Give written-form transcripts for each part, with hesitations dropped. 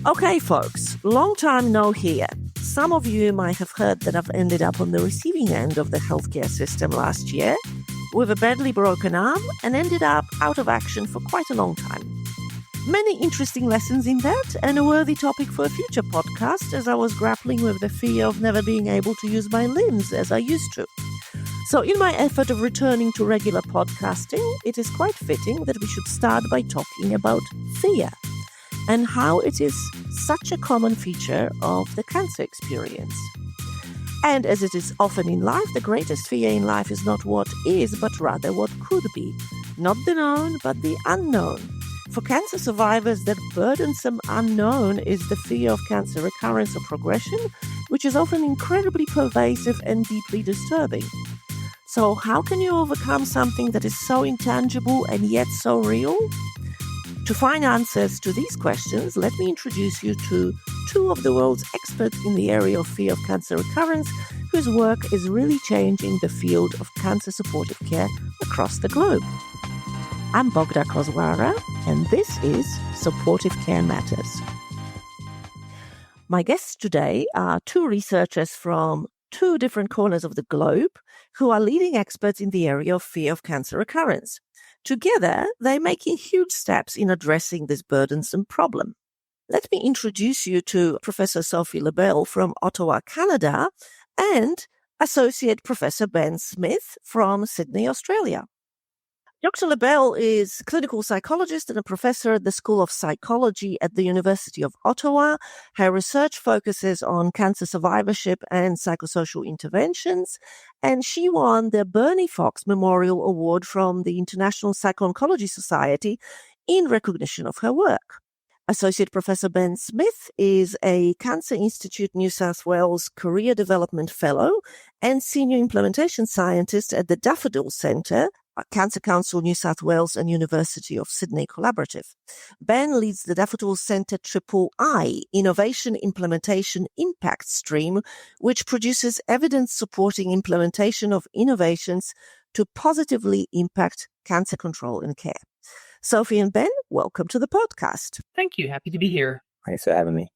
Okay, folks, long time no hear. Some of you might have heard that I've ended up on the receiving end of the healthcare system last year with a badly broken arm and ended up out of action for quite a long time. Many interesting lessons in that and a worthy topic for a future podcast as I was grappling with the fear of never being able to use my limbs as I used to. So in my effort of returning to regular podcasting, it is quite fitting that we should start by talking about fear and how it is such a common feature of the cancer experience. And as it is often in life, the greatest fear in life is not what is, but rather what could be. Not the known, but the unknown. For cancer survivors, that burdensome unknown is the fear of cancer recurrence or progression, which is often incredibly pervasive and deeply disturbing. So how can you overcome something that is so intangible and yet so real? To find answers to these questions, let me introduce you to two of the world's experts in the area of fear of cancer recurrence, whose work is really changing the field of cancer supportive care across the globe. I'm Bogda, and this is Supportive Care Matters. My guests today are two researchers from two different corners of the globe who are leading experts in the area of fear of cancer recurrence. Together, they're making huge steps in addressing this burdensome problem. Let me introduce you to Professor Sophie Lebel from Ottawa, Canada, and Associate Professor Ben Smith from Sydney, Australia. Dr. Lebel is a clinical psychologist and a professor at the School of Psychology at the University of Ottawa. Her research focuses on cancer survivorship and psychosocial interventions, and she won the Bernie Fox Memorial Award from the International Psycho-Oncology Society in recognition of her work. Associate Professor Ben Smith is a Cancer Institute New South Wales Career Development Fellow and Senior Implementation Scientist at the Daffodil Centre, Cancer Council New South Wales and University of Sydney Collaborative. Ben leads the Daffodil Centre III Innovation Implementation Impact Stream, which produces evidence supporting implementation of innovations to positively impact cancer control and care. Sophie and Ben, welcome to the podcast. Thank you. Happy to be here. Thanks for having me.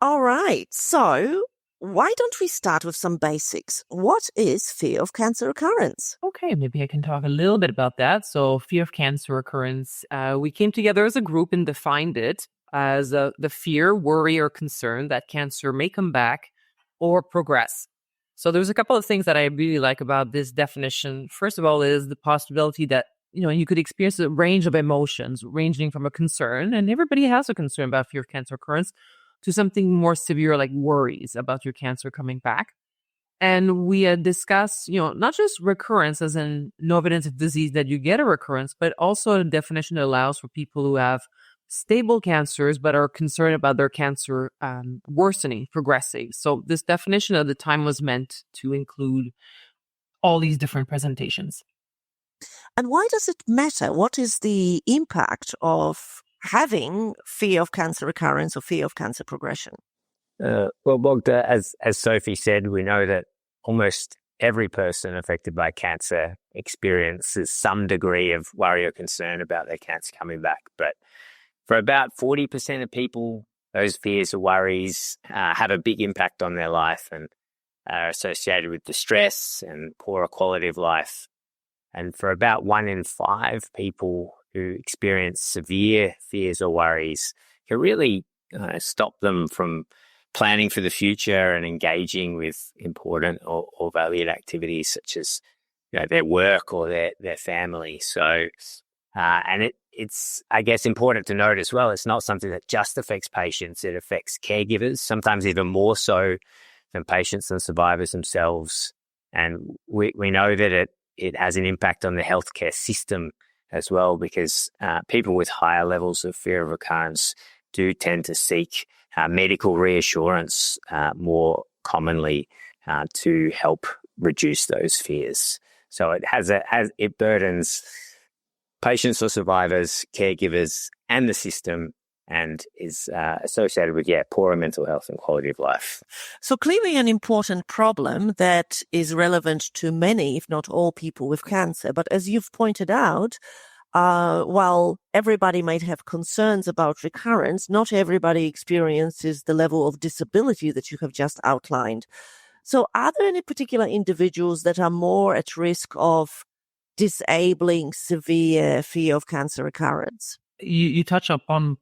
All right. So why don't we start with some basics? What is fear of cancer recurrence? Okay, maybe I can talk a little bit about that. So fear of cancer recurrence, we came together as a group and defined it as the fear, worry, or concern that cancer may come back or progress. So there's a couple of things that I really like about this definition. First of all is the possibility that you could experience a range of emotions ranging from a concern, and everybody has a concern about fear of cancer recurrence, to something more severe like worries about your cancer coming back. And we had discussed, not just recurrence as in no evidence of disease that you get a recurrence, but also a definition that allows for people who have stable cancers but are concerned about their cancer worsening, progressing. So this definition at the time was meant to include all these different presentations. And why does it matter? What is the impact of having fear of cancer recurrence or fear of cancer progression? Well, Bogda, as Sophie said, we know that almost every person affected by cancer experiences some degree of worry or concern about their cancer coming back. But for about 40% of people, those fears or worries have a big impact on their life and are associated with distress and poorer quality of life. And for about 1 in 5 people who experience severe fears or worries, can really stop them from planning for the future and engaging with important or valued activities such as their work or their family. So, and it's, I guess, important to note as well, it's not something that just affects patients, it affects caregivers, sometimes even more so than patients and survivors themselves. And we know that it has an impact on the healthcare system as well, because people with higher levels of fear of recurrence do tend to seek medical reassurance more commonly to help reduce those fears. So it burdens patients or survivors, caregivers, and the system, and is associated with, poorer mental health and quality of life. So clearly an important problem that is relevant to many, if not all, people with cancer. But as you've pointed out, while everybody might have concerns about recurrence, not everybody experiences the level of disability that you have just outlined. So are there any particular individuals that are more at risk of disabling severe fear of cancer recurrence? You touch upon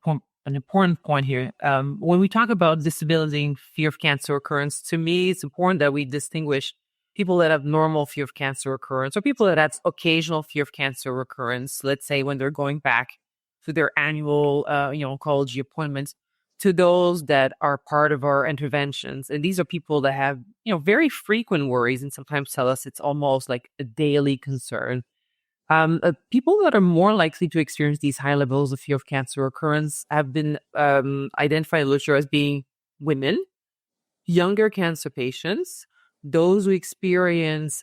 an important point here. When we talk about disability, fear of cancer recurrence, to me, it's important that we distinguish people that have normal fear of cancer recurrence or people that have occasional fear of cancer recurrence, let's say when they're going back to their annual, oncology appointments, to those that are part of our interventions. And these are people that have, very frequent worries and sometimes tell us it's almost like a daily concern. People that are more likely to experience these high levels of fear of cancer recurrence have been identified in literature as being women, younger cancer patients, those who experience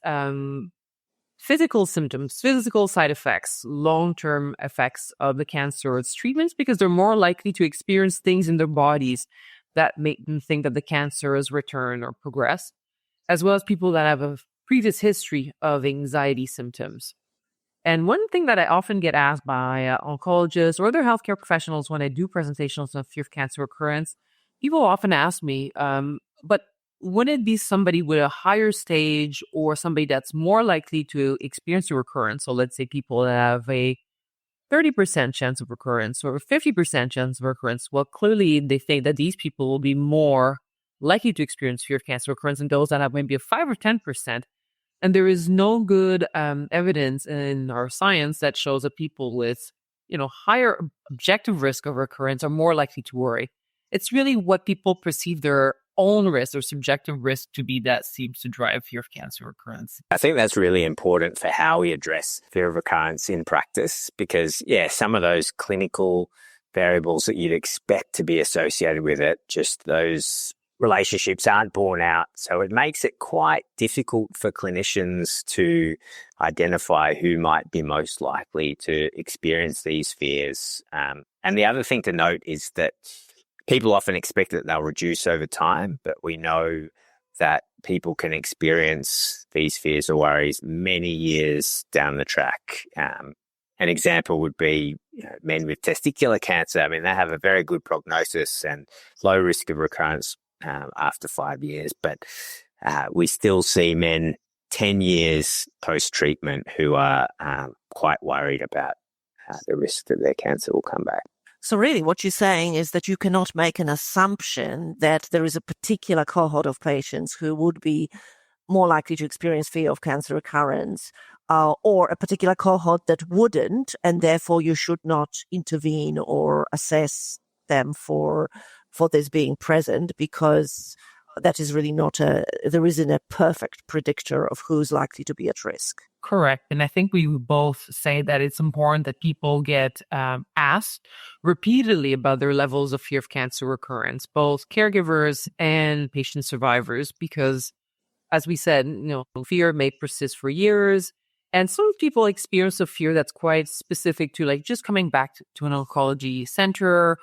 physical symptoms, physical side effects, long-term effects of the cancer or its treatments, because they're more likely to experience things in their bodies that make them think that the cancer has returned or progressed, as well as people that have a previous history of anxiety symptoms. And one thing that I often get asked by oncologists or other healthcare professionals when I do presentations on fear of cancer recurrence, people often ask me, but wouldn't it be somebody with a higher stage or somebody that's more likely to experience a recurrence? So let's say people that have a 30% chance of recurrence or a 50% chance of recurrence. Well, clearly they think that these people will be more likely to experience fear of cancer recurrence than those that have maybe a 5 or 10%. And there is no good evidence in our science that shows that people with, higher objective risk of recurrence are more likely to worry. It's really what people perceive their own risk or subjective risk to be that seems to drive fear of cancer recurrence. I think that's really important for how we address fear of recurrence in practice because, some of those clinical variables that you'd expect to be associated with it, just those relationships aren't borne out. So it makes it quite difficult for clinicians to identify who might be most likely to experience these fears. And the other thing to note is that people often expect that they'll reduce over time, but we know that people can experience these fears or worries many years down the track. An example would be men with testicular cancer. I mean, they have a very good prognosis and low risk of recurrence after 5 years, but we still see men 10 years post-treatment who are quite worried about the risk that their cancer will come back. So really what you're saying is that you cannot make an assumption that there is a particular cohort of patients who would be more likely to experience fear of cancer recurrence or a particular cohort that wouldn't, and therefore you should not intervene or assess them for this being present, because that is really there isn't a perfect predictor of who's likely to be at risk. Correct. And I think we both say that it's important that people get asked repeatedly about their levels of fear of cancer recurrence, both caregivers and patient survivors, because as we said, fear may persist for years. And some people experience a fear that's quite specific to like just coming back to an oncology center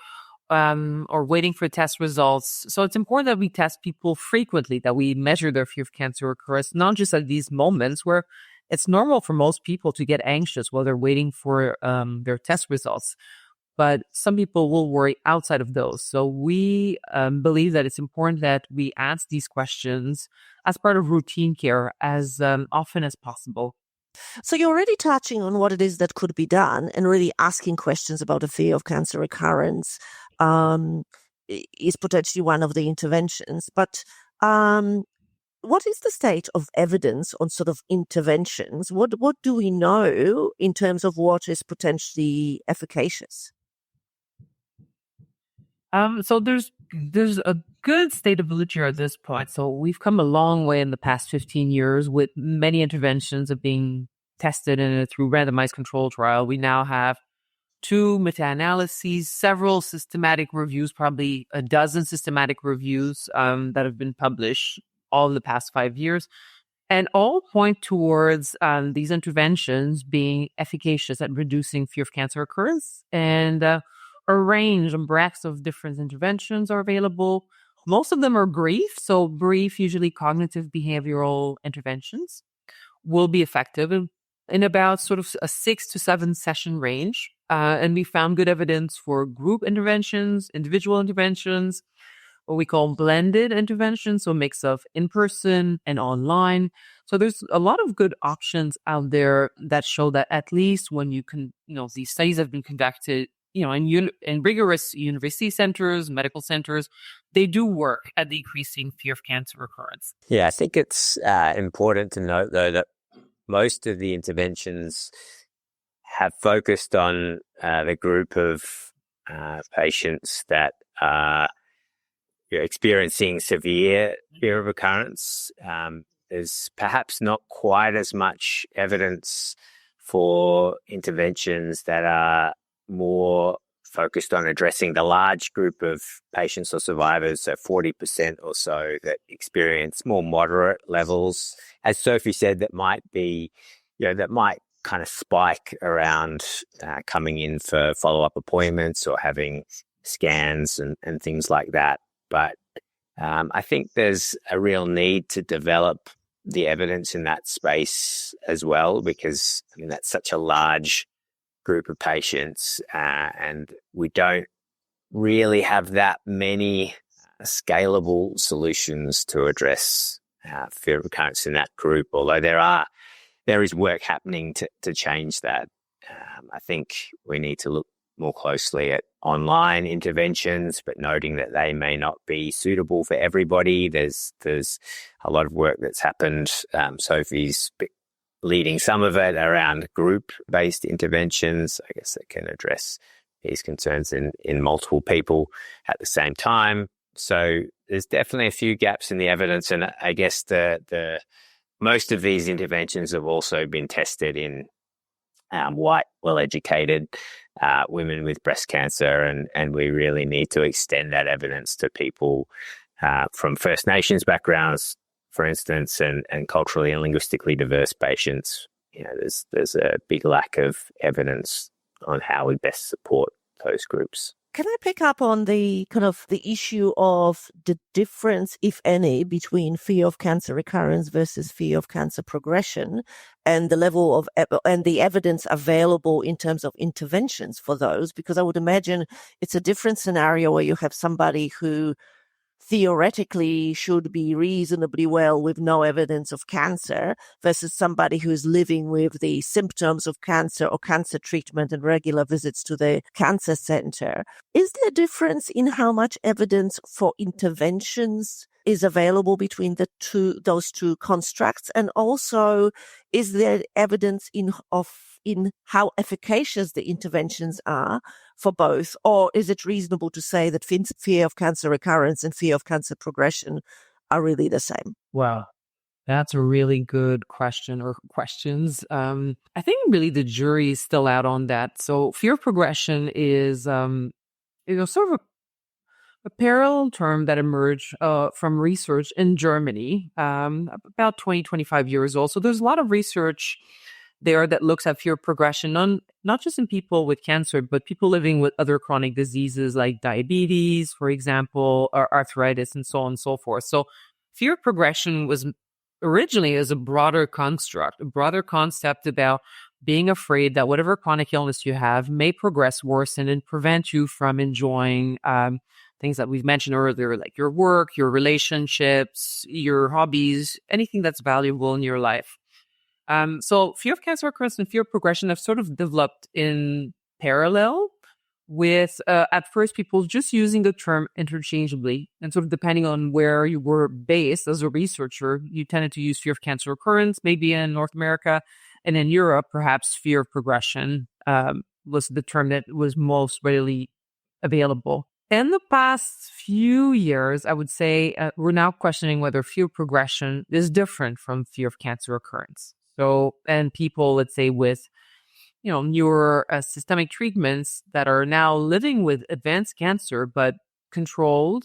or waiting for test results. So it's important that we test people frequently, that we measure their fear of cancer recurrence, not just at these moments where it's normal for most people to get anxious while they're waiting for their test results. But some people will worry outside of those. So we believe that it's important that we ask these questions as part of routine care as often as possible. So you're already touching on what it is that could be done, and really asking questions about the fear of cancer recurrence is potentially one of the interventions. But what is the state of evidence on sort of interventions? What do we know in terms of what is potentially efficacious? So there's a good state of literature at this point. So we've come a long way in the past 15 years with many interventions of being tested through randomized control trial. We now have 2 meta-analyses, several systematic reviews, probably a dozen systematic reviews that have been published all in the past 5 years, and all point towards these interventions being efficacious at reducing fear of cancer recurrence. And a range and breadth of different interventions are available. Most of them are brief, so brief, usually cognitive behavioral interventions will be effective. And in about sort of a 6 to 7 session range. And we found good evidence for group interventions, individual interventions, what we call blended interventions, so a mix of in-person and online. So there's a lot of good options out there that show that at least when you can, these studies have been conducted, in rigorous university centers, medical centers, they do work at decreasing fear of cancer recurrence. Yeah, I think it's important to note, though, that most of the interventions have focused on the group of patients that are experiencing severe fear of recurrence. There's perhaps not quite as much evidence for interventions that are more focused on addressing the large group of patients or survivors, so 40% or so that experience more moderate levels. As Sophie said, that might kind of spike around coming in for follow-up appointments or having scans and things like that. But I think there's a real need to develop the evidence in that space as well, because that's such a large group of patients, and we don't really have that many scalable solutions to address fear of recurrence in that group, although there is work happening to change that. I think we need to look more closely at online interventions, but noting that they may not be suitable for everybody. There's a lot of work that's happened. Sophie's leading some of it around group-based interventions, I guess, that can address these concerns in multiple people at the same time. So there's definitely a few gaps in the evidence, and I guess the most of these interventions have also been tested in white, well-educated women with breast cancer, and we really need to extend that evidence to people from First Nations backgrounds, for instance, and culturally and linguistically diverse patients. There's a big lack of evidence on how we best support those groups. Can I pick up on the issue of the difference, if any, between fear of cancer recurrence versus fear of cancer progression, and the level of and the evidence available in terms of interventions for those? Because I would imagine it's a different scenario where you have somebody who theoretically should be reasonably well with no evidence of cancer versus somebody who's living with the symptoms of cancer or cancer treatment and regular visits to the cancer center. Is there a difference in how much evidence for interventions is available between those two constructs? And also, is there evidence in how efficacious the interventions are for both? Or is it reasonable to say that fear of cancer recurrence and fear of cancer progression are really the same? Wow, that's a really good question, or questions. I think really the jury is still out on that. So fear of progression is sort of a parallel term that emerged from research in Germany about 25 years old. So there's a lot of research there that looks at fear of progression, not just in people with cancer, but people living with other chronic diseases like diabetes, for example, or arthritis, and so on and so forth. So fear of progression was originally as a broader construct, a broader concept about being afraid that whatever chronic illness you have may progress, worsen, and prevent you from enjoying things that we've mentioned earlier, like your work, your relationships, your hobbies, anything that's valuable in your life. So fear of cancer recurrence and fear of progression have sort of developed in parallel with, at first, people just using the term interchangeably. And sort of depending on where you were based as a researcher, you tended to use fear of cancer recurrence, maybe in North America. And in Europe, perhaps fear of progression was the term that was most readily available. In the past few years, I would say we're now questioning whether fear of progression is different from fear of cancer recurrence. So, and people, let's say, with, newer systemic treatments that are now living with advanced cancer, but controlled,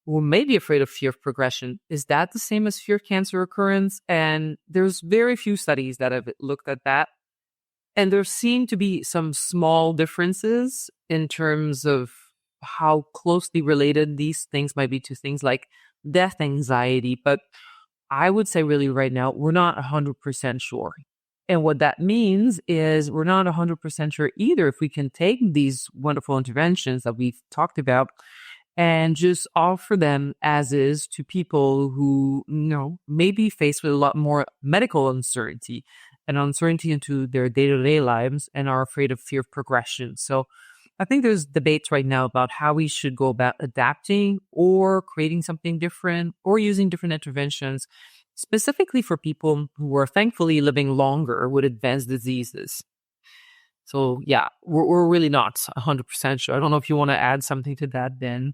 who may be afraid of fear of progression. Is that the same as fear of cancer recurrence? And there's very few studies that have looked at that. And there seem to be some small differences in terms of how closely related these things might be to things like death anxiety. But I would say really right now, we're not 100% sure. And what that means is we're not 100% sure either if we can take these wonderful interventions that we've talked about and just offer them as is to people who, may be faced with a lot more medical uncertainty and uncertainty into their day-to-day lives and are afraid of fear of progression. So I think there's debates right now about how we should go about adapting or creating something different or using different interventions, specifically for people who are thankfully living longer with advanced diseases. So yeah, we're really not 100% sure. I don't know if you want to add something to that, Ben.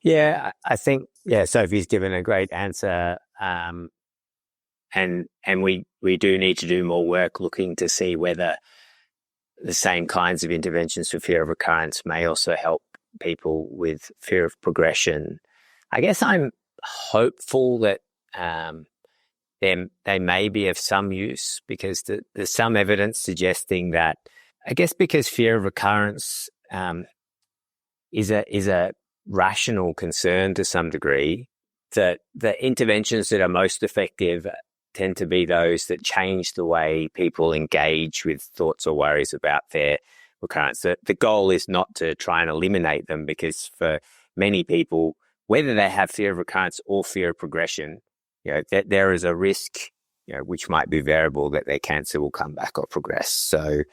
Yeah, I think, Sophie's given a great answer. And we do need to do more work looking to see whether the same kinds of interventions for fear of recurrence may also help people with fear of progression. I guess I'm hopeful that they may be of some use because there's some evidence suggesting that, I guess because fear of recurrence is a rational concern to some degree, that the interventions that are most effective tend to be those that change the way people engage with thoughts or worries about their recurrence. The goal is not to try and eliminate them, because for many people, whether they have fear of recurrence or fear of progression, that there is a risk, which might be variable, that their cancer will come back or progress. So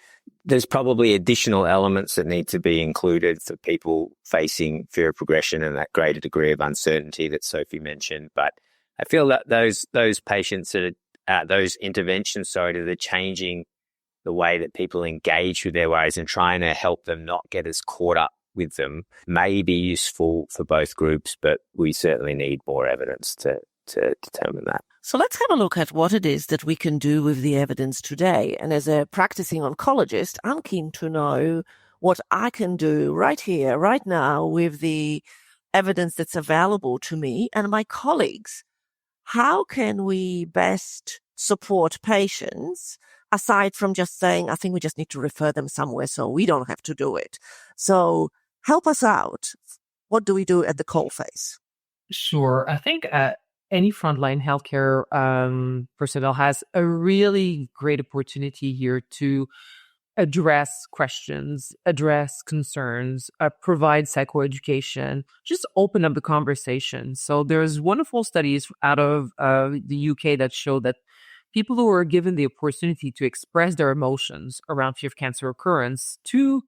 there's probably additional elements that need to be included for people facing fear of progression and that greater degree of uncertainty that Sophie mentioned. But I feel that those patients that are, those interventions, that are changing the way that people engage with their worries and trying to help them not get as caught up with them may be useful for both groups, but we certainly need more evidence to determine that. So let's have a look at what it is that we can do with the evidence today. And as a practicing oncologist, I'm keen to know what I can do right here, right now, with the evidence that's available to me and my colleagues. How can we best support patients, aside from just saying, I think we just need to refer them somewhere so we don't have to do it? So help us out. What do we do at the coalface? Sure. I think any frontline healthcare personnel has a really great opportunity here to address questions, address concerns, provide psychoeducation, just open up the conversation. So there's wonderful studies out of the UK that show that people who are given the opportunity to express their emotions around fear of cancer recurrence to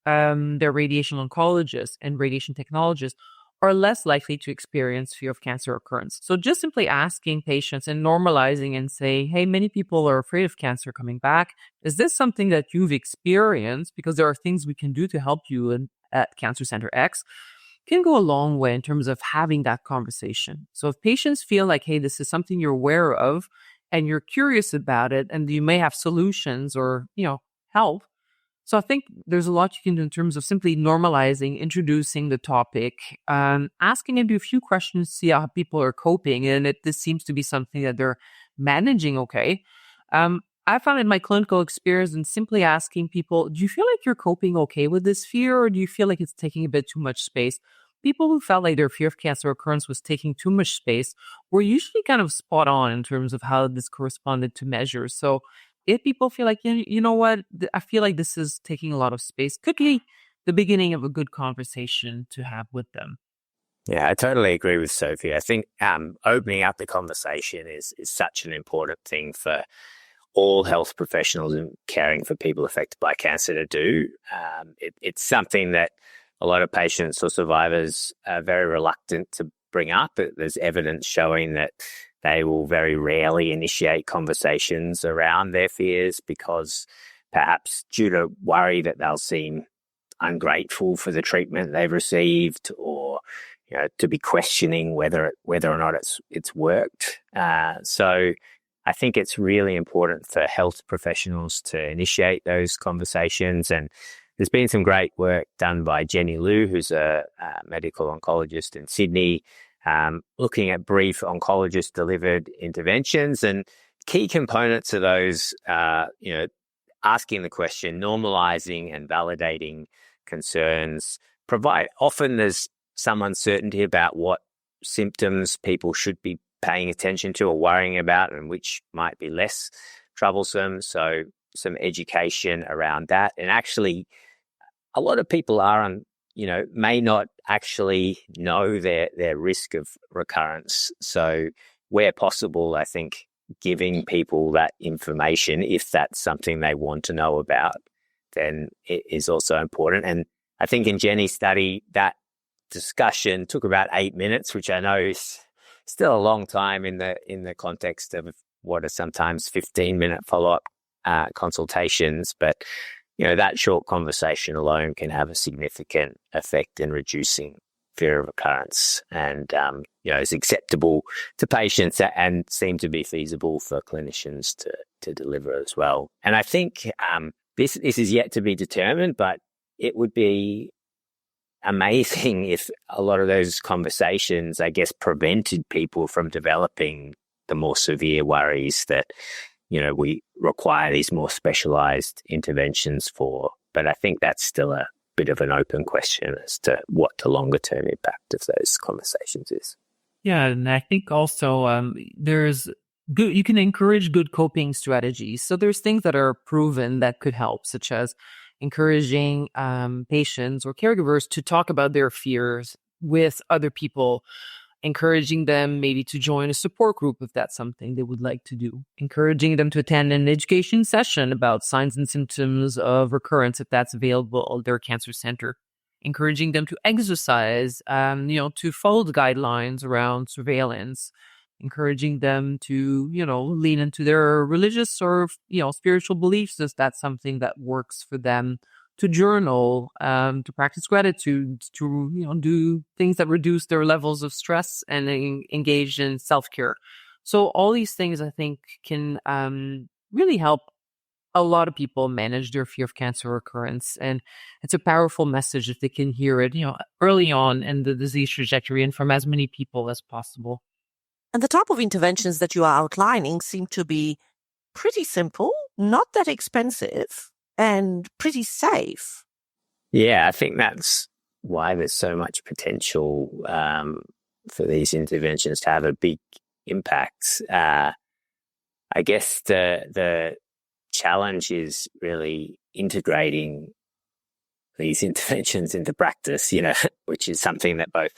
their radiation oncologists and radiation technologists are less likely to experience fear of cancer recurrence. So just simply asking patients and normalizing and saying, hey, many people are afraid of cancer coming back. Is this something that you've experienced? Because there are things we can do to help you at Cancer Center X, can go a long way in terms of having that conversation. So if patients feel like, hey, this is something you're aware of and you're curious about it and you may have solutions or, help. So I think there's a lot you can do in terms of simply normalizing, introducing the topic, asking maybe a few questions to see how people are coping. And this seems to be something that they're managing okay. I found in my clinical experience and simply asking people, do you feel like you're coping okay with this fear, or do you feel like it's taking a bit too much space? People who felt like their fear of cancer recurrence was taking too much space were usually kind of spot on in terms of how this corresponded to measures. So if people feel like, you know what, I feel like this is taking a lot of space, could be the beginning of a good conversation to have with them. Yeah, I totally agree with Sophie. I think opening up the conversation is such an important thing for all health professionals and caring for people affected by cancer to do. It's something that a lot of patients or survivors are very reluctant to bring up. There's evidence showing that they will very rarely initiate conversations around their fears because perhaps due to worry that they'll seem ungrateful for the treatment they've received, or to be questioning whether or not it's worked. So I think it's really important for health professionals to initiate those conversations. And there's been some great work done by Jenny Liu, who's a medical oncologist in Sydney, looking at brief oncologist-delivered interventions. And key components of those, asking the question, normalizing and validating concerns. Often there's some uncertainty about what symptoms people should be paying attention to or worrying about, and which might be less troublesome. So some education around that. And actually, a lot of people may not actually know their risk of recurrence. So where possible, I think giving people that information, if that's something they want to know about, then it is also important. And I think in Jenny's study, that discussion took about 8 minutes, which I know is still a long time in the context of what are sometimes 15-minute follow-up consultations. But that short conversation alone can have a significant effect in reducing fear of recurrence, and is acceptable to patients and seem to be feasible for clinicians to deliver as well. And I think this is yet to be determined, but it would be amazing if a lot of those conversations, I guess, prevented people from developing the more severe worries that we require these more specialized interventions for. But I think that's still a bit of an open question as to what the longer term impact of those conversations is. Yeah, and I think also there's good. You can encourage good coping strategies. So there's things that are proven that could help, such as encouraging patients or caregivers to talk about their fears with other people, encouraging them maybe to join a support group if that's something they would like to do, encouraging them to attend an education session about signs and symptoms of recurrence if that's available at their cancer center, encouraging them to exercise, to follow the guidelines around surveillance, encouraging them to, lean into their religious or, spiritual beliefs if that's something that works for them, to journal, to practice gratitude, to, do things that reduce their levels of stress and engage in self-care. So all these things, I think, can really help a lot of people manage their fear of cancer recurrence. And it's a powerful message if they can hear it, early on in the disease trajectory and from as many people as possible. And the type of interventions that you are outlining seem to be pretty simple, not that expensive, and pretty safe. Yeah, I think that's why there's so much potential for these interventions to have a big impact. I guess the challenge is really integrating these interventions into practice, which is something that both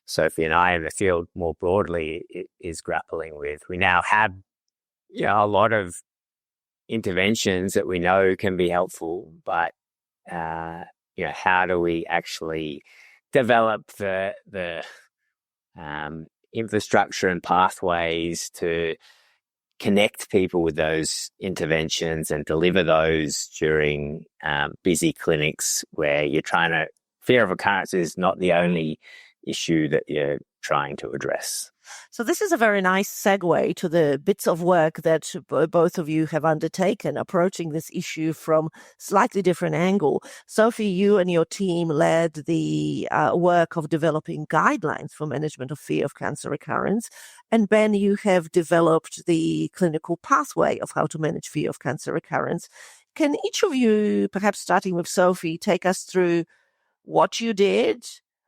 Sophie and I in the field more broadly is grappling with. We now have a lot of interventions that we know can be helpful, but how do we actually develop the infrastructure and pathways to connect people with those interventions and deliver those during busy clinics where fear of recurrence is not the only issue that you're trying to address. So this is a very nice segue to the bits of work that both of you have undertaken, approaching this issue from slightly different angle. Sophie, you and your team led the work of developing guidelines for management of fear of cancer recurrence. And Ben, you have developed the clinical pathway of how to manage fear of cancer recurrence. Can each of you, perhaps starting with Sophie, take us through what you did,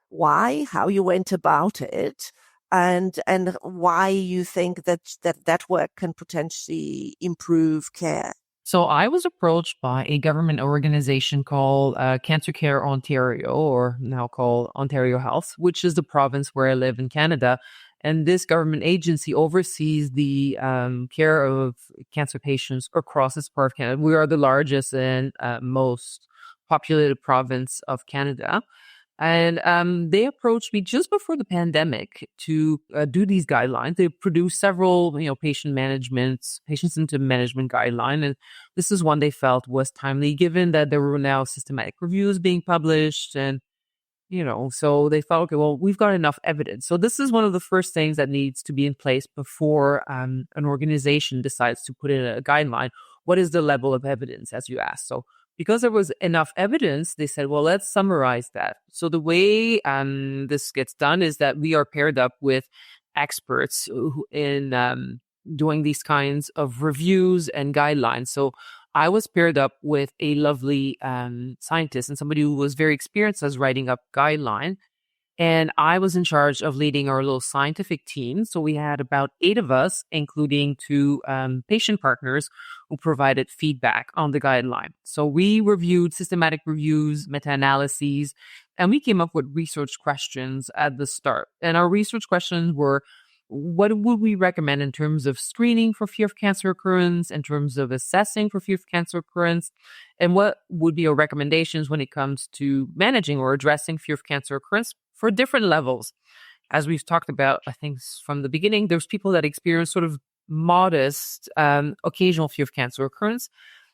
why, how you went about it, and why you think that work can potentially improve care? So I was approached by a government organization called Cancer Care Ontario, or now called Ontario Health, which is the province where I live in Canada. And this government agency oversees the care of cancer patients across this part of Canada. We are the largest and most populated province of Canada. And they approached me just before the pandemic to do these guidelines. They produced several, patient symptom management guideline. And this is one they felt was timely, given that there were now systematic reviews being published. And, so they thought, okay, well, we've got enough evidence. So this is one of the first things that needs to be in place before an organization decides to put in a guideline. What is the level of evidence, as you asked? So because there was enough evidence, they said, well, let's summarize that. So the way this gets done is that we are paired up with experts in doing these kinds of reviews and guidelines. So I was paired up with a lovely scientist and somebody who was very experienced as writing up guideline. And I was in charge of leading our little scientific team. So we had about 8 of us, including 2 patient partners who provided feedback on the guideline. So we reviewed systematic reviews, meta-analyses, and we came up with research questions at the start. And our research questions were, what would we recommend in terms of screening for fear of cancer recurrence, in terms of assessing for fear of cancer recurrence, and what would be our recommendations when it comes to managing or addressing fear of cancer recurrence for different levels? As we've talked about, I think from the beginning, there's people that experience sort of modest, occasional fear of cancer recurrence.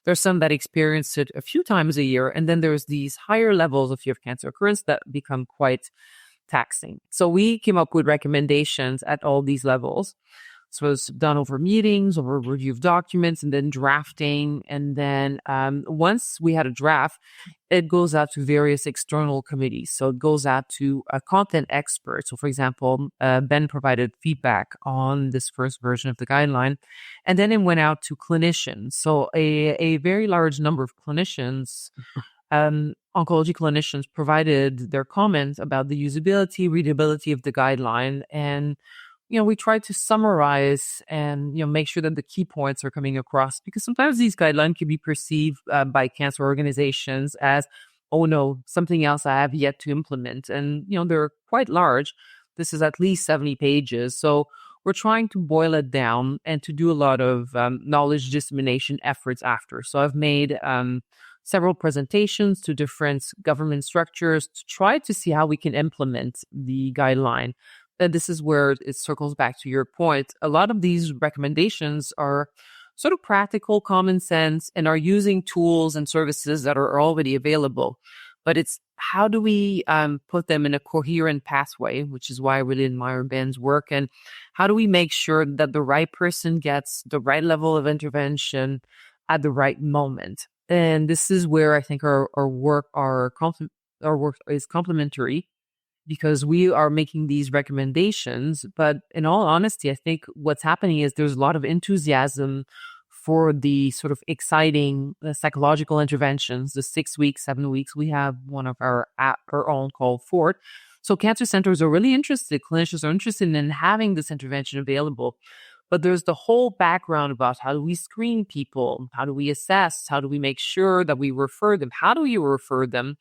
There's some that experience it a few times a year. And then there's these higher levels of fear of cancer recurrence that become quite taxing. So we came up with recommendations at all these levels. So it was done over meetings, over review of documents, and then drafting. And then once we had a draft, it goes out to various external committees. So it goes out to a content expert. So for example, Ben provided feedback on this first version of the guideline. And then it went out to clinicians. So a very large number of clinicians, oncology clinicians, provided their comments about the usability, readability of the guideline. And we try to summarize and, make sure that the key points are coming across, because sometimes these guidelines can be perceived by cancer organizations as, oh no, something else I have yet to implement. And, they're quite large. This is at least 70 pages. So we're trying to boil it down and to do a lot of knowledge dissemination efforts after. So I've made several presentations to different government structures to try to see how we can implement the guideline. And this is where it circles back to your point. A lot of these recommendations are sort of practical, common sense, and are using tools and services that are already available. But it's how do we put them in a coherent pathway, which is why I really admire Ben's work. And how do we make sure that the right person gets the right level of intervention at the right moment? And this is where I think our work is complementary, because we are making these recommendations. But in all honesty, I think what's happening is there's a lot of enthusiasm for the sort of exciting psychological interventions, the 6 weeks, 7 weeks. We have one of our own called Fort. So cancer centers are really interested, clinicians are interested in having this intervention available. But there's the whole background about how do we screen people? How do we assess? How do we make sure that we refer them? How do you refer them?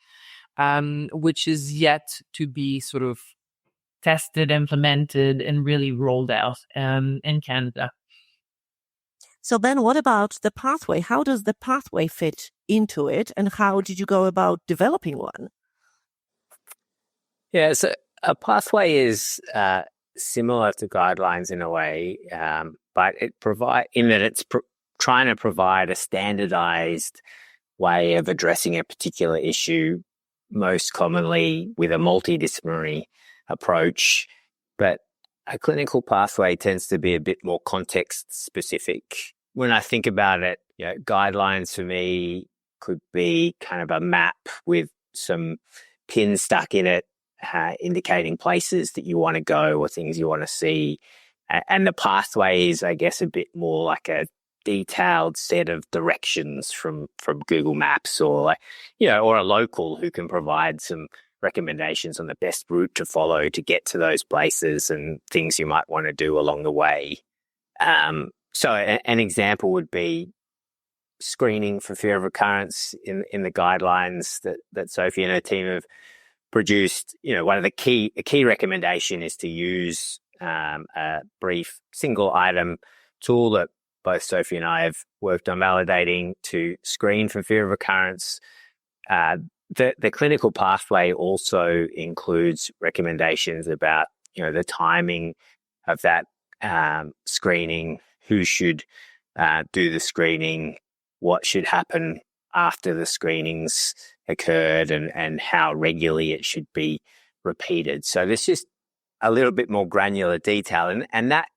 Which is yet to be sort of tested, implemented, and really rolled out in Canada. So then what about the pathway? How does the pathway fit into it? And how did you go about developing one? Yeah, so a pathway is similar to guidelines in a way, but it's trying to provide a standardized way of addressing a particular issue, most commonly with a multidisciplinary approach. But a clinical pathway tends to be a bit more context specific. When I think about it, guidelines for me could be kind of a map with some pins stuck in it, indicating places that you want to go or things you want to see. And the pathway is, I guess, a bit more like a detailed set of directions from Google Maps or a local who can provide some recommendations on the best route to follow to get to those places and things you might want to do along the way. So an example would be screening for fear of recurrence in the guidelines that Sophie and her team have produced. One of the key recommendation is to use a brief single item tool that both Sophie and I have worked on validating to screen for fear of recurrence. The clinical pathway also includes recommendations about, the timing of that screening, who should do the screening, what should happen after the screenings occurred, and how regularly it should be repeated. So there's just a little bit more granular detail, and that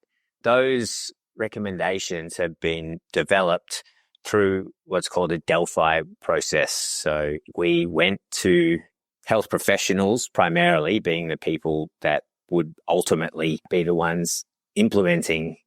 those recommendations have been developed through what's called a Delphi process. So we went to health professionals, primarily being the people that would ultimately be the ones implementing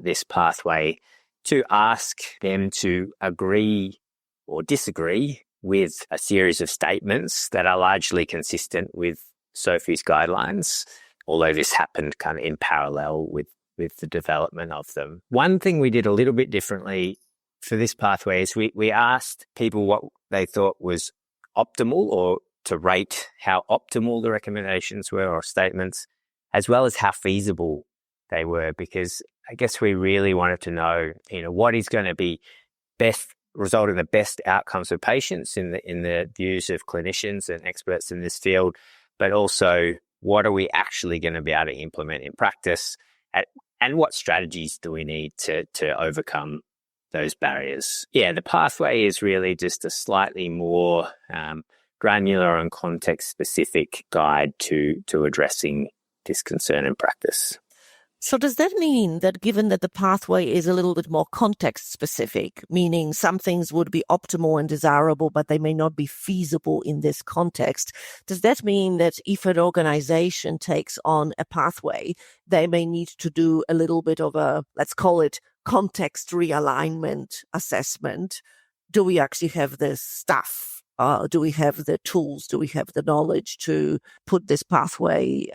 this pathway, to ask them to agree or disagree with a series of statements that are largely consistent with Sophie's guidelines, although this happened kind of in parallel with the development of them. One thing we did a little bit differently for this pathway is we asked people what they thought was optimal, or to rate how optimal the recommendations were or statements, as well as how feasible they were, because I guess we really wanted to know, what is going to be best, result in the best outcomes for patients in the views of clinicians and experts in this field, but also what are we actually going to be able to implement in practice, and what strategies do we need to overcome those barriers. Yeah, the pathway is really just a slightly more granular and context-specific guide to addressing this concern in practice. So does that mean that given that the pathway is a little bit more context-specific, meaning some things would be optimal and desirable, but they may not be feasible in this context, does that mean that if an organization takes on a pathway, they may need to do a little bit of a, let's call it, context realignment assessment? Do we actually have the staff? Do we have the tools? Do we have the knowledge to put this pathway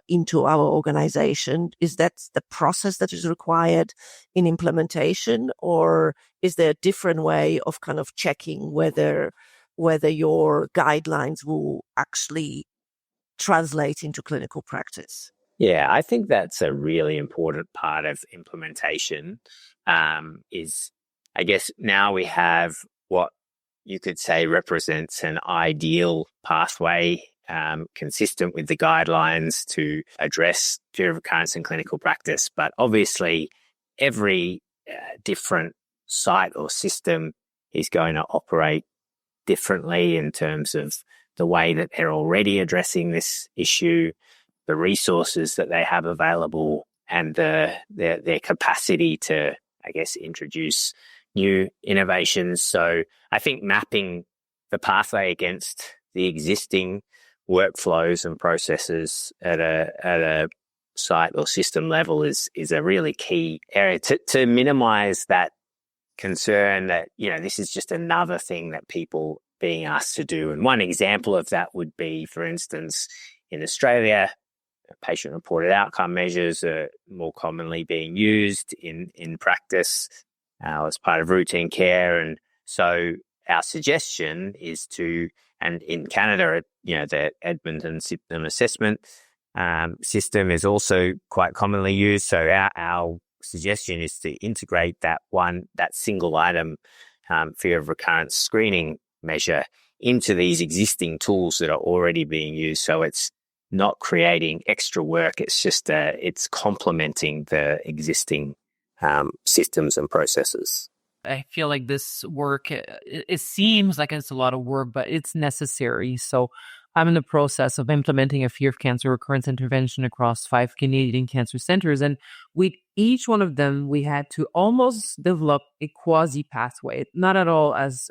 into our organization? Is that the process that is required in implementation, or is there a different way of kind of checking whether your guidelines will actually translate into clinical practice? Yeah, I think that's a really important part of implementation. Is, I guess, now we have what you could say represents an ideal pathway consistent with the guidelines to address fear of recurrence in clinical practice. But obviously, every different site or system is going to operate differently in terms of the way that they're already addressing this issue, the resources that they have available, and their capacity to, I guess, introduce new innovations. So I think mapping the pathway against the existing workflows and processes at a site or system level is a really key area to minimize that concern that, this is just another thing that people being asked to do. And one example of that would be, for instance, in Australia, patient-reported outcome measures are more commonly being used in practice as part of routine care. And so our suggestion is and in Canada, the Edmonton Symptom Assessment system is also quite commonly used. So our suggestion is to integrate that single item fear of recurrence screening measure into these existing tools that are already being used. So it's not creating extra work. It's just it's complementing the existing systems and processes. I feel like this work, it seems like it's a lot of work, but it's necessary. So I'm in the process of implementing a fear of cancer recurrence intervention across 5 Canadian cancer centers. And with each one of them, we had to almost develop a quasi pathway, not at all as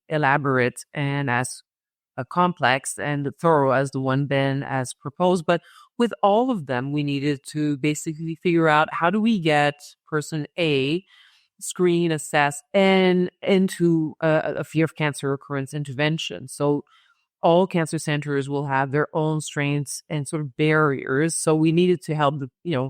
elaborate and as complex and thorough as the one Ben has proposed. But with all of them, we needed to basically figure out how do we get person A screen, assess, and into a fear of cancer recurrence intervention. So all cancer centers will have their own strengths and sort of barriers. So we needed to help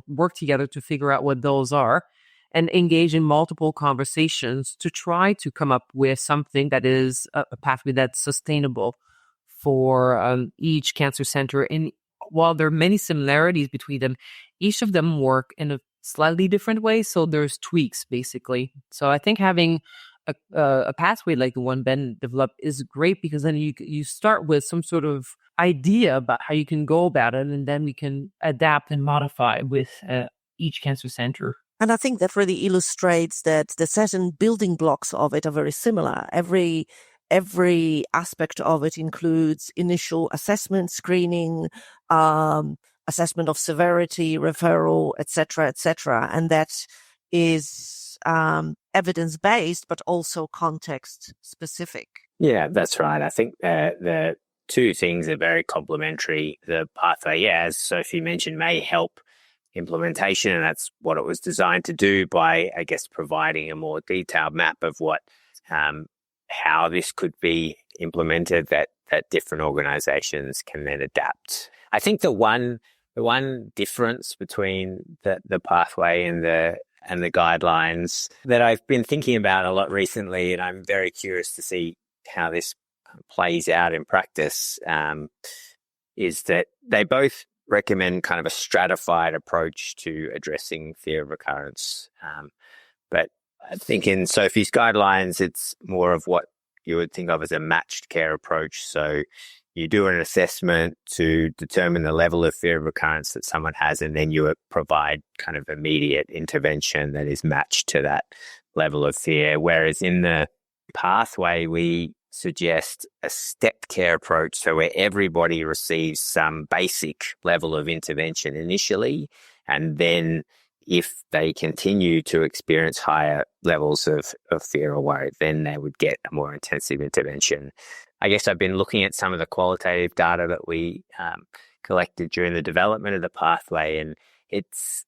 work together to figure out what those are and engage in multiple conversations to try to come up with something that is a pathway that's sustainable for each cancer center. And while there are many similarities between them, each of them work in a slightly different way. So there's tweaks, basically. So I think having a pathway like the one Ben developed is great, because then you start with some sort of idea about how you can go about it, and then we can adapt and modify with each cancer center. And I think that really illustrates that the certain building blocks of it are very similar. Every aspect of it includes initial assessment, screening, assessment of severity, referral, etc., and that is evidence-based, but also context-specific. Yeah, that's right. I think the two things are very complementary. The pathway, as Sophie mentioned, may help implementation, and that's what it was designed to do by, I guess, providing a more detailed map of how this could be implemented that different organizations can then adapt. I think the one difference between the pathway and the guidelines that I've been thinking about a lot recently, and I'm very curious to see how this plays out in practice, is that they both recommend kind of a stratified approach to addressing fear of recurrence. But I think in Sophie's guidelines, it's more of what you would think of as a matched care approach. So you do an assessment to determine the level of fear of recurrence that someone has, and then you provide kind of immediate intervention that is matched to that level of fear. Whereas in the pathway, we suggest a stepped care approach, so where everybody receives some basic level of intervention initially, and then if they continue to experience higher levels of fear or worry, then they would get a more intensive intervention. I guess I've been looking at some of the qualitative data that we collected during the development of the pathway, and it's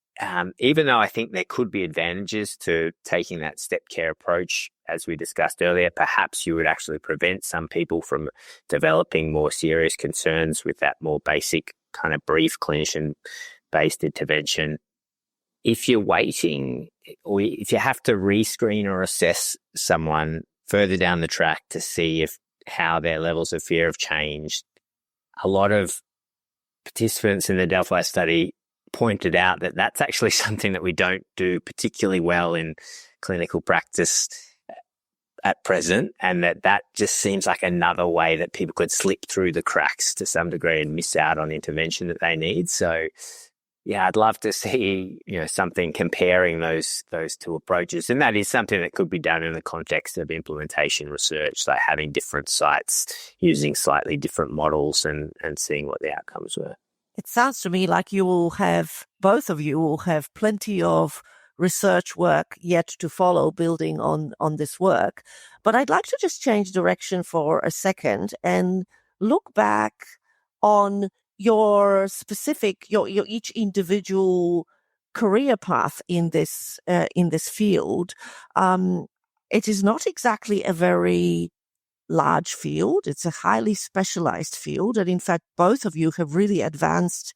even though I think there could be advantages to taking that step care approach, as we discussed earlier, perhaps you would actually prevent some people from developing more serious concerns with that more basic kind of brief clinician-based intervention. If you're waiting, or if you have to rescreen or assess someone further down the track to see how their levels of fear have changed, a lot of participants in the Delphi study pointed out that that's actually something that we don't do particularly well in clinical practice at present, and that just seems like another way that people could slip through the cracks to some degree and miss out on intervention that they need. So yeah, I'd love to see, something comparing those two approaches. And that is something that could be done in the context of implementation research, like having different sites using slightly different models and seeing what the outcomes were. It sounds to me like both of you will have plenty of research work yet to follow, building on this work. But I'd like to just change direction for a second and look back on your specific, your each individual career path in this field. It is not exactly a very large field. It's a highly specialized field, and in fact, both of you have really advanced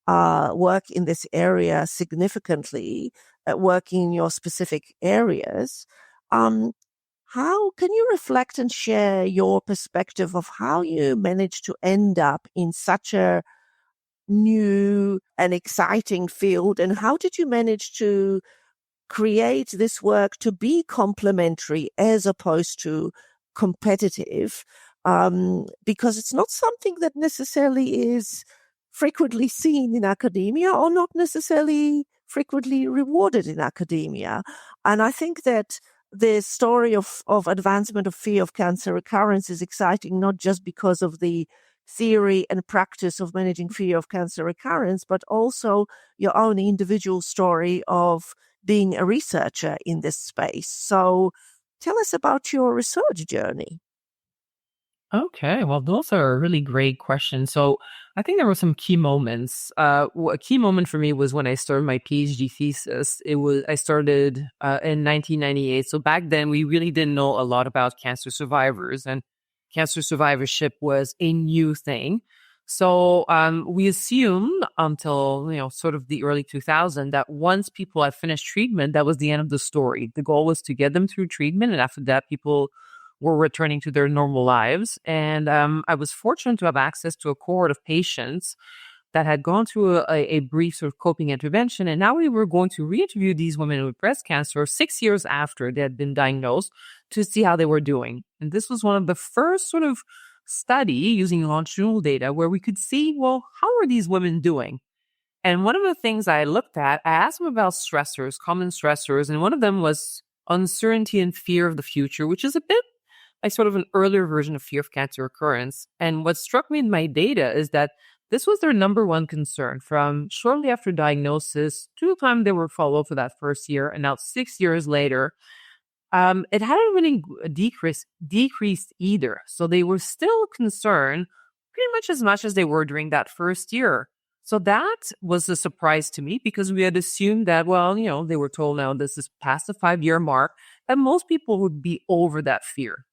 work in this area significantly, working in your specific areas. How can you reflect and share your perspective of how you managed to end up in such a new and exciting field, and how did you manage to create this work to be complementary as opposed to competitive? Because it's not something that necessarily is frequently seen in academia, or not necessarily frequently rewarded in academia. And I think that the story of advancement of fear of cancer recurrence is exciting, not just because of the theory and practice of managing fear of cancer recurrence, but also your own individual story of being a researcher in this space. So tell us about your research journey. Okay, well, those are really great questions. So I think there were some key moments. A key moment for me was when I started my PhD thesis. I started in 1998. So back then, we really didn't know a lot about cancer survivors, and cancer survivorship was a new thing. So we assumed until sort of the early 2000s that once people had finished treatment, that was the end of the story. The goal was to get them through treatment, and after that, people were returning to their normal lives. And I was fortunate to have access to a cohort of patients that had gone through a brief sort of coping intervention. And now we were going to re-interview these women with breast cancer 6 years after they had been diagnosed to see how they were doing. And this was one of the first sort of study using longitudinal data where we could see, well, how are these women doing? And one of the things I looked at, I asked them about stressors, common stressors, and one of them was uncertainty and fear of the future, which is a bit like sort of an earlier version of fear of cancer recurrence. And what struck me in my data is that this was their number one concern from shortly after diagnosis to the time they were followed for that first year, and now 6 years later. It hadn't really decreased either. So they were still concerned pretty much as they were during that first year. So that was a surprise to me, because we had assumed that, well, they were told now this is past the 5-year mark, and most people would be over that fear.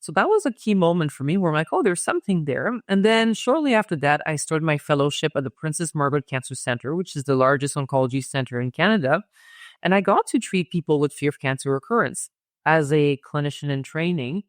So that was a key moment for me where I'm like, oh, there's something there. And then shortly after that, I started my fellowship at the Princess Margaret Cancer Center, which is the largest oncology center in Canada. And I got to treat people with fear of cancer recurrence as a clinician in training.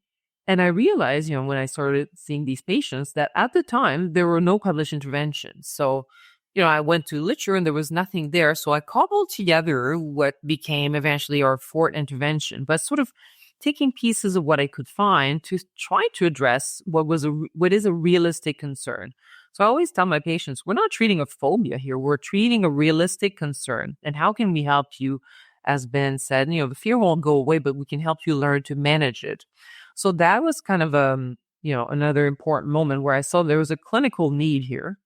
And I realized, when I started seeing these patients, that at the time, there were no published interventions. So, I went to literature and there was nothing there. So I cobbled together what became eventually our fourth intervention, but sort of taking pieces of what I could find to try to address what is a realistic concern. So I always tell my patients, we're not treating a phobia here. We're treating a realistic concern. And how can we help you? As Ben said, the fear won't go away, but we can help you learn to manage it. So that was kind of another important moment where I saw there was a clinical need here.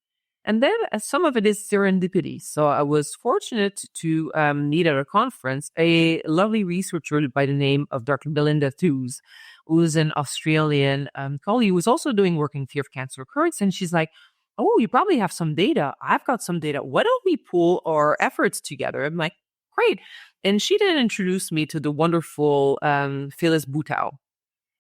And then some of it is serendipity. So I was fortunate to meet at a conference a lovely researcher by the name of Dr. Belinda Thews, who's an Australian colleague who was also doing work in fear of cancer recurrence. And she's like, oh, you probably have some data. I've got some data. Why don't we pool our efforts together? I'm like, great. And she then introduced me to the wonderful Phyllis Butau.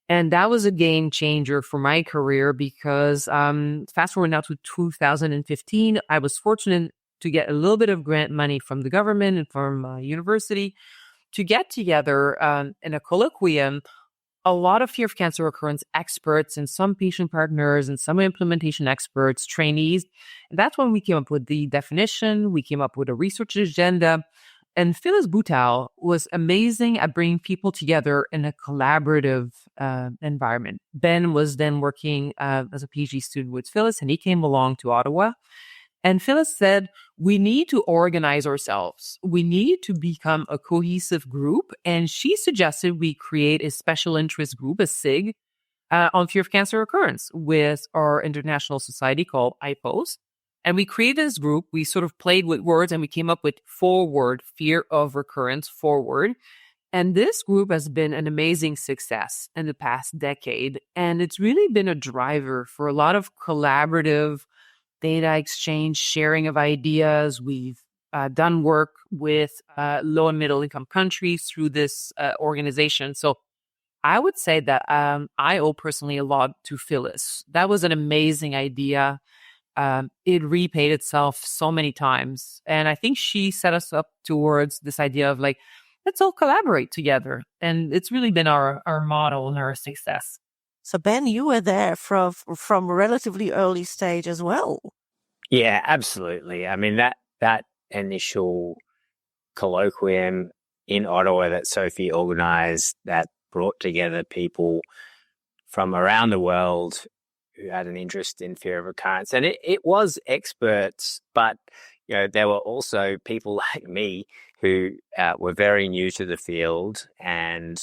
And that was a game changer for my career because fast forward now to 2015, I was fortunate to get a little bit of grant money from the government and from university to get together in a colloquium a lot of fear of cancer recurrence experts and some patient partners and some implementation experts, trainees. And that's when we came up with the definition. We came up with a research agenda. And Phyllis Butau was amazing at bringing people together in a collaborative environment. Ben was then working as a PhD student with Phyllis, and he came along to Ottawa. And Phyllis said, we need to organize ourselves. We need to become a cohesive group. And she suggested we create a special interest group, a SIG, on fear of cancer recurrence with our international society called IPOS. And we created this group. We sort of played with words and we came up with forward, fear of recurrence, forward. And this group has been an amazing success in the past decade. And it's really been a driver for a lot of collaborative data exchange, sharing of ideas. We've done work with low and middle income countries through this organization. So I would say that I owe personally a lot to Phyllis. That was an amazing idea. It repaid itself so many times. And I think she set us up towards this idea of like, let's all collaborate together. And it's really been our model and our success. So Ben, you were there from a relatively early stage as well. Yeah, absolutely. I mean, that initial colloquium in Ottawa that Sophie organized that brought together people from around the world who had an interest in fear of recurrence. And it was experts, but there were also people like me who were very new to the field, and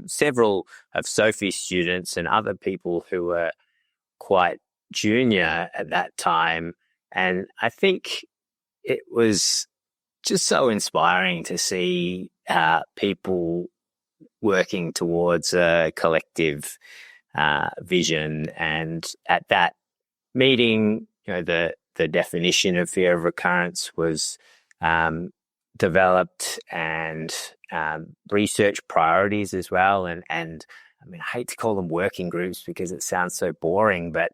several of Sophie's students and other people who were quite junior at that time. And I think it was just so inspiring to see people working towards a collective vision. And at that meeting, the definition of fear of recurrence was developed, and research priorities as well. And I mean, I hate to call them working groups because it sounds so boring, but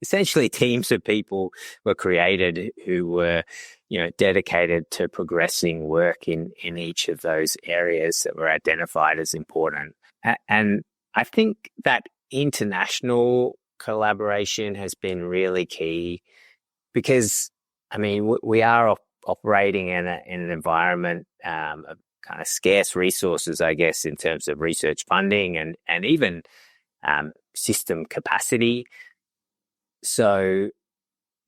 essentially teams of people were created who were dedicated to progressing work in each of those areas that were identified as important. And I think that international collaboration has been really key because, I mean, we are operating in an environment of kind of scarce resources, I guess, in terms of research funding and even system capacity. So,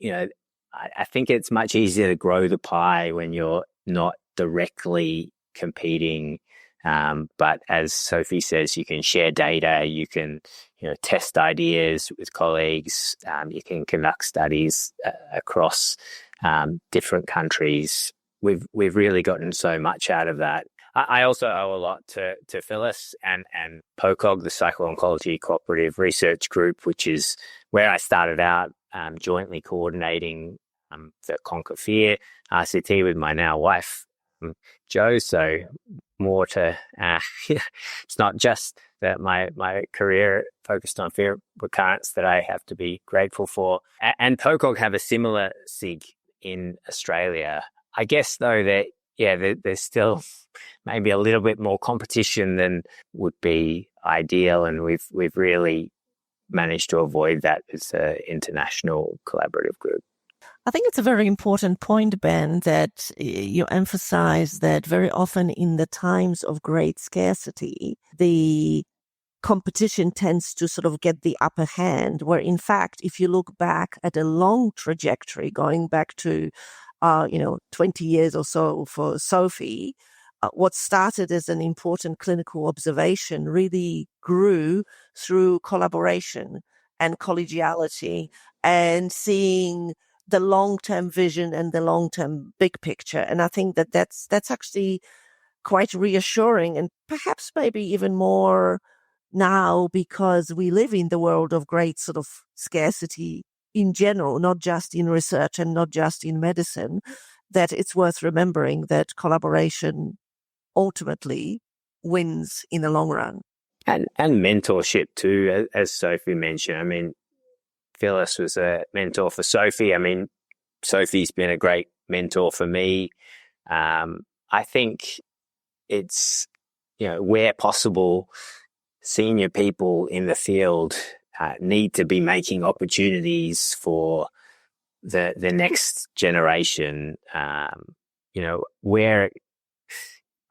I think it's much easier to grow the pie when you're not directly competing. But as Sophie says, you can share data, you can, test ideas with colleagues, you can conduct studies across different countries. We've really gotten so much out of that. I also owe a lot to Phyllis and POCOG, the Psycho-Oncology Cooperative Research Group, which is where I started out jointly coordinating the Conquer Fear RCT with my now wife, Joe. So more to, it's not just that my career focused on fear recurrence that I have to be grateful for. And POCOG have a similar SIG in Australia. I guess though that, there's still maybe a little bit more competition than would be ideal. And we've really managed to avoid that as an international collaborative group. I think it's a very important point, Ben, that you emphasize that very often in the times of great scarcity, the competition tends to sort of get the upper hand, where in fact, if you look back at a long trajectory, going back to, 20 years or so for Sophie, what started as an important clinical observation really grew through collaboration and collegiality and seeing the long-term vision and the long-term big picture. And I think that that's actually quite reassuring, and perhaps maybe even more now because we live in the world of great sort of scarcity in general, not just in research and not just in medicine, that it's worth remembering that collaboration ultimately wins in the long run. And mentorship too, as Sophie mentioned. I mean, Phyllis was a mentor for Sophie. I mean, Sophie's been a great mentor for me. I think it's, where possible, senior people in the field need to be making opportunities for the next generation, where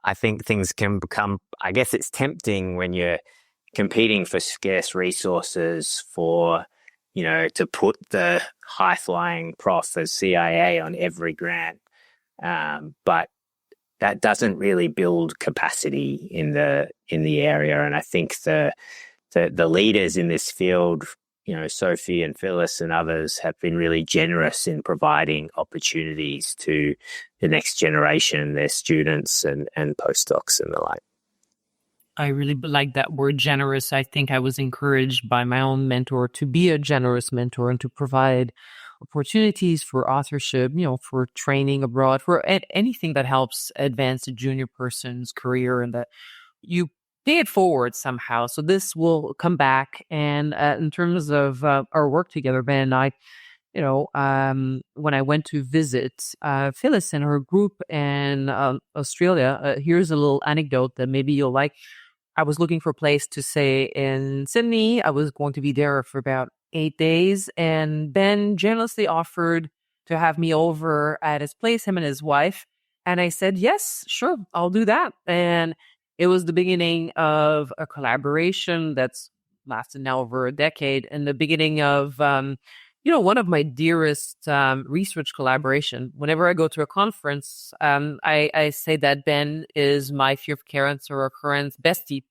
I think things can become, I guess it's tempting when you're competing for scarce resources for, to put the high-flying prof as CIA on every grant. But that doesn't really build capacity in the area. And I think the leaders in this field, Sophie and Phyllis and others, have been really generous in providing opportunities to the next generation, their students and postdocs and the like. I really like that word generous. I think I was encouraged by my own mentor to be a generous mentor and to provide opportunities for authorship, for training abroad, for anything that helps advance a junior person's career, and that you pay it forward somehow. So this will come back. And in terms of our work together, Ben and I, when I went to visit Phyllis and her group in Australia, here's a little anecdote that maybe you'll like. I was looking for a place to stay in Sydney. I was going to be there for about 8 days, and Ben generously offered to have me over at his place, him and his wife. And I said, yes, sure, I'll do that. And it was the beginning of a collaboration that's lasted now over a decade, and the beginning of, one of my dearest research collaboration. Whenever I go to a conference, I say that Ben is my fear of cancer recurrence bestie.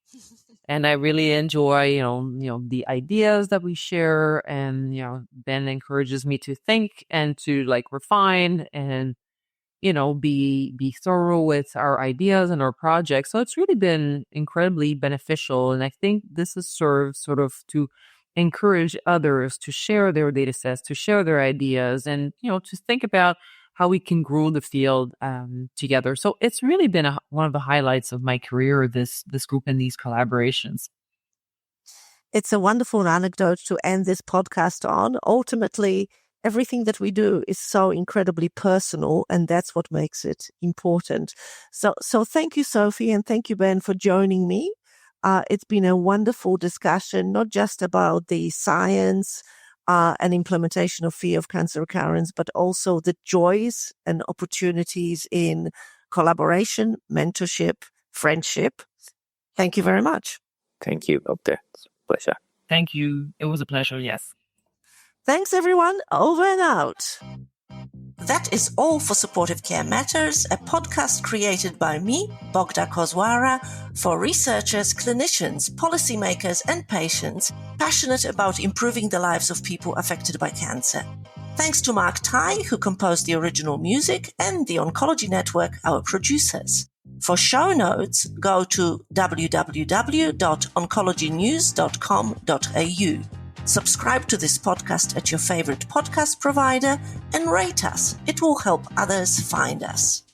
And I really enjoy, the ideas that we share. And, Ben encourages me to think and to refine and, be thorough with our ideas and our projects. So it's really been incredibly beneficial. And I think this has served sort of to encourage others to share their data sets, to share their ideas, and, to think about how we can grow the field together. So it's really been one of the highlights of my career, this group and these collaborations. It's a wonderful anecdote to end this podcast on. Ultimately, everything that we do is so incredibly personal, and that's what makes it important. So thank you, Sophie, and thank you, Ben, for joining me. It's been a wonderful discussion, not just about the science and implementation of fear of cancer recurrence, but also the joys and opportunities in collaboration, mentorship, friendship. Thank you very much. Thank you, Bogda. It's a pleasure. Thank you. It was a pleasure, yes. Thanks, everyone. Over and out. That is all for Supportive Care Matters, a podcast created by me, Bogda Kozwara, for researchers, clinicians, policymakers, and patients passionate about improving the lives of people affected by cancer. Thanks to Mark Tai, who composed the original music, and the Oncology Network, our producers. For show notes, go to www.oncologynews.com.au. Subscribe to this podcast at your favorite podcast provider and rate us. It will help others find us.